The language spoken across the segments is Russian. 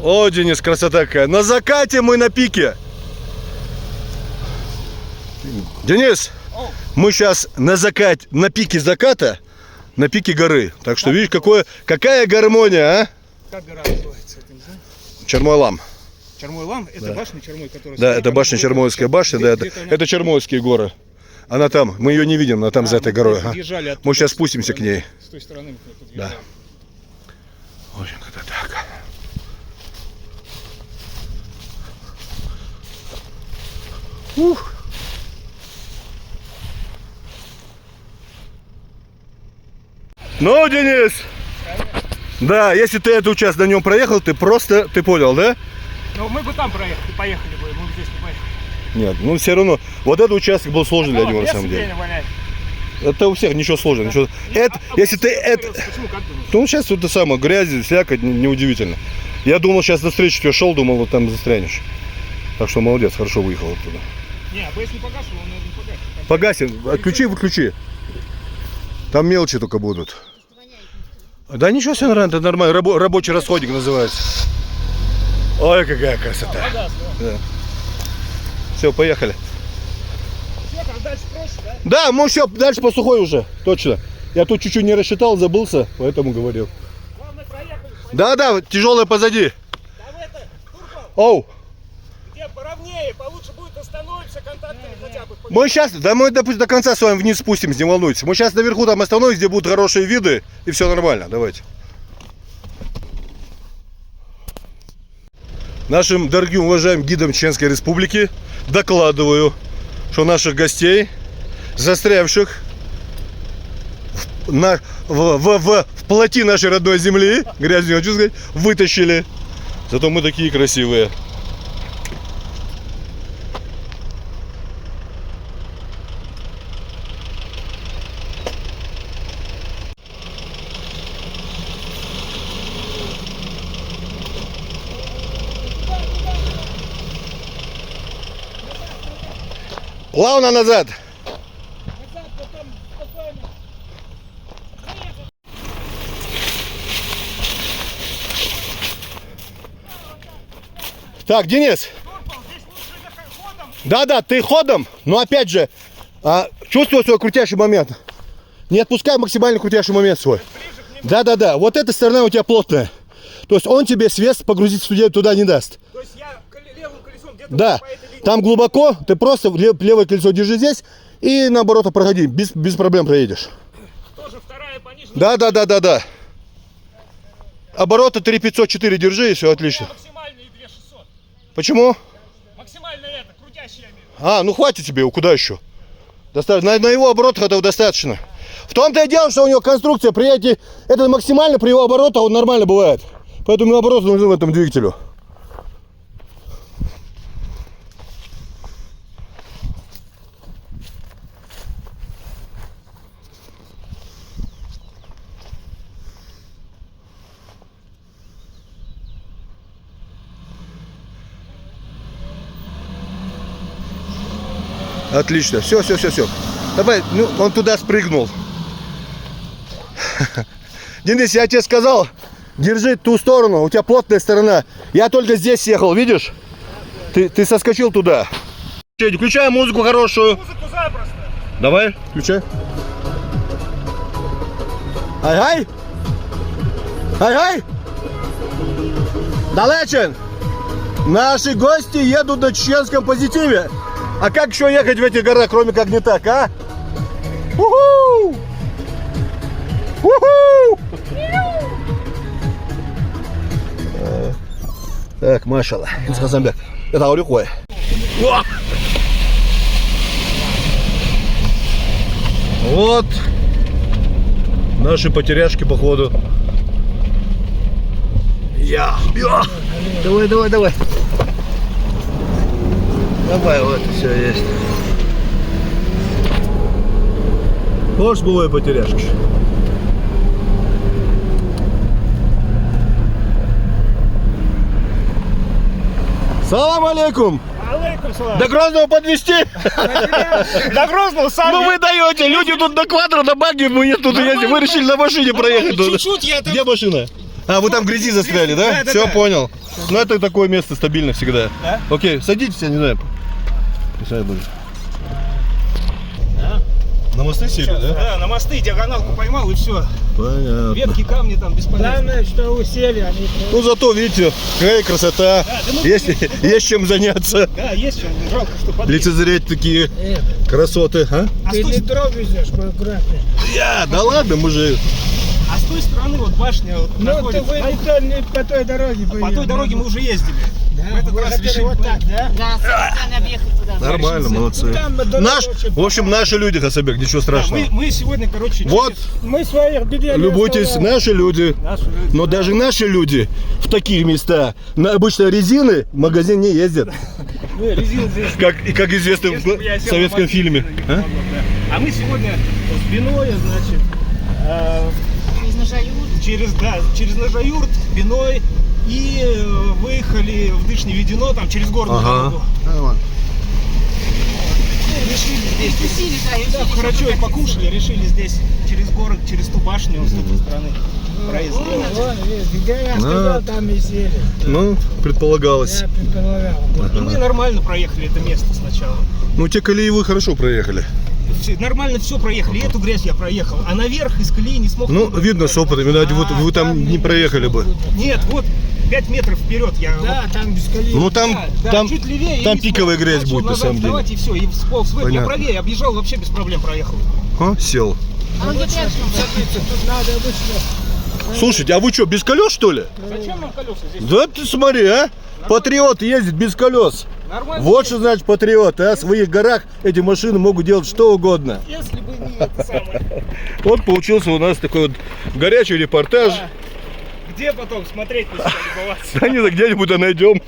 О, Денис, красота какая. На закате мы на пике. Денис, мы сейчас на закате, на пике заката, на пике горы. Так что видишь, какая гармония, а? Как гора называется? Чермойлам. Чермойлам? Это башня Чермой, которая... Да, это башня Чермойская башня, да, это Чермойские горы. Она там, мы ее не видим, она там за этой горой. Ага. Мы сейчас спустимся к ней. С той стороны мы тут да. В общем, как-то так. Ух. Ну, Денис! Да, если ты этот участок на нем проехал, ты понял, да? Ну, мы бы там поехали бы, мы бы здесь не поехали. Нет, ну все равно, вот этот участок был сложный для него на самом деле. Это у всех ничего сложного. Ничего. Это, если ты это... Ну, сейчас это самое, грязи, слякоть, неудивительно. Я думал, сейчас на встречу тебе шел, думал, вот там застрянешь. Так что молодец, хорошо выехал оттуда. Не, а если погасил, он, наверное, не погасит. Погасим, отключи, выключи. Там мелочи только будут. Да ничего, все нормально, это нормально. Рабочий расходник называется. Ой, какая красота. Да. Все, поехали. Все, а дальше проще, да? Да, мы все, дальше по сухой уже, точно. Я тут чуть-чуть не рассчитал, забылся, поэтому говорил. Главное, проехали. Да, тяжелое позади. Там это, Турпал, Оу. где поровнее, получше будет, остановимся контактами хотя бы. Мы сейчас, да мы до конца с вами вниз спустимся, не волнуйтесь. Мы сейчас наверху там остановимся, где будут хорошие виды, и все нормально, давайте. Нашим дорогим, уважаемым гидам Чеченской Республики докладываю, что наших гостей, застрявших в плоти нашей родной земли, грязь не хочу сказать, вытащили. Зато мы такие красивые. Плавно назад. Так, Денис. Да, ты ходом, но опять же, чувствуй свой крутящий момент. Не отпускай максимально крутящий момент свой. Да. Вот эта сторона у тебя плотная. То есть он тебе свес погрузить туда не даст. То есть я левым колесом где-то да, по этой линии. Там глубоко, ты просто левое колесо держи здесь и наоборот проходи, без проблем проедешь. Тоже вторая пониже. Да. Обороты 3504 держи и все отлично. Максимальные 2600. Почему? Максимально это, крутящие я имею. Ну хватит тебе, куда еще? На его оборотах этого достаточно. В том-то и дело, что у него конструкция, это максимально при его оборотах он нормально бывает. Поэтому обороты нужны в этом двигателю. Отлично, все. Давай, он туда спрыгнул. Денис, я тебе сказал, держи ту сторону, у тебя плотная сторона. Я только здесь ехал, видишь? Ты соскочил туда. Включай музыку хорошую. Музыку запросто. Давай, включай. Ай-гай! Далечин! Наши гости едут на чеченском позитиве. А как еще ехать в этих горах, кроме как не так, а? У-ху! У-ху! Так, машалла. Инсказамбек. Это аурюкой. Вот наши потеряшки, походу. Давай. Давай, вот все есть. Хочешь былой потеряшки? Салам алейкум! Алейкум салам! До Грозного подвезти? До Грозного сам. Ну вы даете, люди тут до Квадро, до Баги, мы тут ездим, вы решили на машине проехать. Чуть-чуть я там... Где машина? А, вы там в грязи застряли, да? Да, Все, да. понял. Ну, это такое место стабильно всегда. Да? Окей, садитесь, я не знаю. Писать будет. На мосты сели, да? Да, на мосты диагоналку поймал и все. Понятно. Ветки, камни там бесполезно. Главное, что усели они. Ну, зато, видите, какая красота. Да, да мы Есть чем заняться. Да, есть чем. Жалко, что подъехали. Лицезреть такие красоты, а? А с Ты той, не везешь, аккуратно. Да ладно, мы же... а с той стороны вот башня вот Ну, ты находится. вы не по той дороге По той дороге мы уже ездили. Да, в этот вы раз хотели решили вот так, да? Да, специально объехать туда. Нормально, молодцы. Ну, там дорога Наш, очень в общем, наши люди, Хасабек, ничего Да, страшного. мы сегодня, короче, Вот, Мы своих бедей не любуйтесь, оставляем. наши люди. наши люди. Но даже наши люди в такие места на обычной резины в магазин не ездят. Не, резину здесь. Как известно Если бы я в сел советском на машину, фильме. не А? помог, да. А мы сегодня с Биноя, значит, Из Нажаюрт. через Нажаюрт, Биной и выехали в Дышне-Ведено, там через горную дорогу. Решили здесь. Перекусили, да, и Да, решили, хорошо что и покушали, решили здесь через город, через ту башню с этой стороны проезд сделать. Вон, видишь, где я сказал, там и сели. Ну, предполагалось. Я предполагал. И мы нормально проехали это место сначала. Ну, те колеи вы хорошо проехали. Нормально все проехали, и эту грязь я проехал, а наверх из колеи не смог. Ну, выбраться. видно с опытом, иначе вот вы там не проехали бы. Нет, вот 5 метров вперед я. Да, там без колеи. Ну, там, Да, там, чуть левее. там и пиковая смог. грязь Начал будет, на назад самом деле. вставать, и все, и сполз в это. Я Понятно. правее объезжал, вообще без проблем проехал. А, сел. А он где рядышком был? Садиться, тут надо обычно. Слушайте, а вы что, без колес, что ли? Зачем нам колеса здесь? Да ты смотри, а? Патриот ездит без колес. Нормально. Вот что значит патриот, а? В своих горах эти машины могут делать что угодно. Если бы не это самое. Вот получился у нас такой вот горячий репортаж. Где потом смотреть на себя любоваться? Да не, где-нибудь найдем.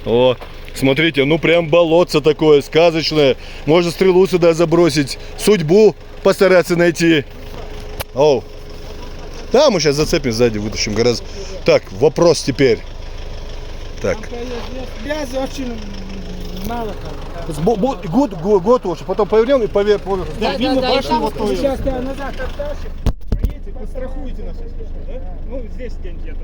О, смотрите, ну прям болотце такое, сказочное. Можно стрелу сюда забросить, судьбу постараться найти. О, да, мы сейчас зацепим сзади, вытащим гораздо. Так, вопрос теперь. Так. Грязи очень мало там. Год лучше, потом повернем и поверх. Да, видно да, да, и башню там вот вот той. Сейчас ты назад оттащишь. Проедете, подстрахуете нас, если что, да? Ну, здесь где-нибудь где-то.